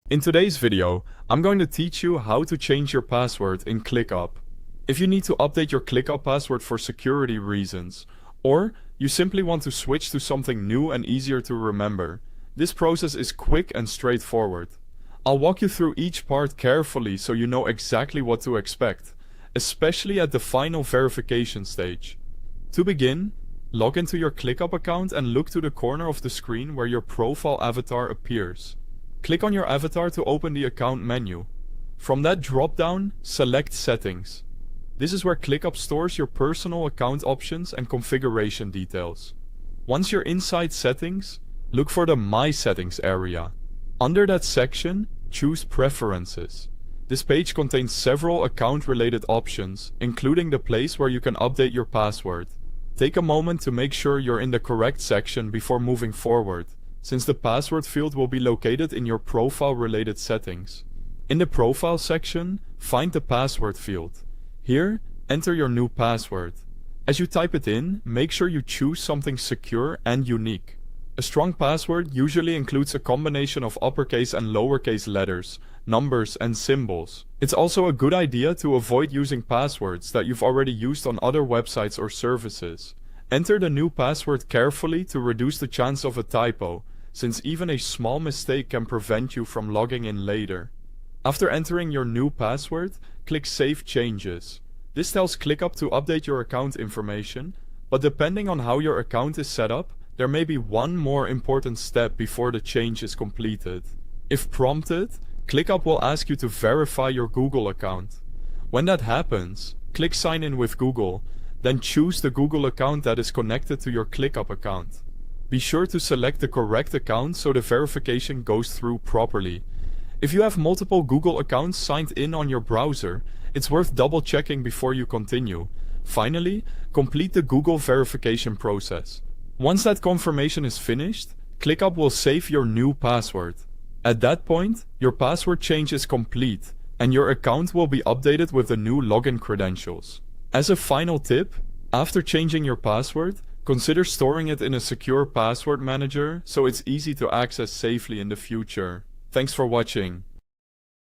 In today's video, I'm going to teach you how to change your password in ClickUp. If you need to update your ClickUp password for security reasons, or you simply want to switch to something new and easier to remember, this process is quick and straightforward. I'll walk you through each part carefully so you know exactly what to expect, especially at the final verification stage. To begin, log into your ClickUp account and look to the corner of the screen where your profile avatar appears. Click on your avatar to open the account menu. From that drop-down, select Settings. This is where ClickUp stores your personal account options and configuration details. Once you're inside Settings, look for the My Settings area. Under that section, choose Preferences. This page contains several account-related options, including the place where you can update your password. Take a moment to make sure you're in the correct section before moving forward, since the password field will be located in your profile-related settings. In the Profile section, find the Password field. Here, enter your new password. As you type it in, make sure you choose something secure and unique. A strong password usually includes a combination of uppercase and lowercase letters, numbers, and symbols. It's also a good idea to avoid using passwords that you've already used on other websites or services. Enter the new password carefully to reduce the chance of a typo, since even a small mistake can prevent you from logging in later. After entering your new password, click Save Changes. This tells ClickUp to update your account information, but depending on how your account is set up, there may be one more important step before the change is completed. If prompted, ClickUp will ask you to verify your Google account. When that happens, click Sign in with Google, then choose the Google account that is connected to your ClickUp account. Be sure to select the correct account so the verification goes through properly. If you have multiple Google accounts signed in on your browser, it's worth double-checking before you continue. Finally, complete the Google verification process. Once that confirmation is finished, ClickUp will save your new password. At that point, your password change is complete, and your account will be updated with the new login credentials. As a final tip, after changing your password, consider storing it in a secure password manager so it's easy to access safely in the future. Thanks for watching.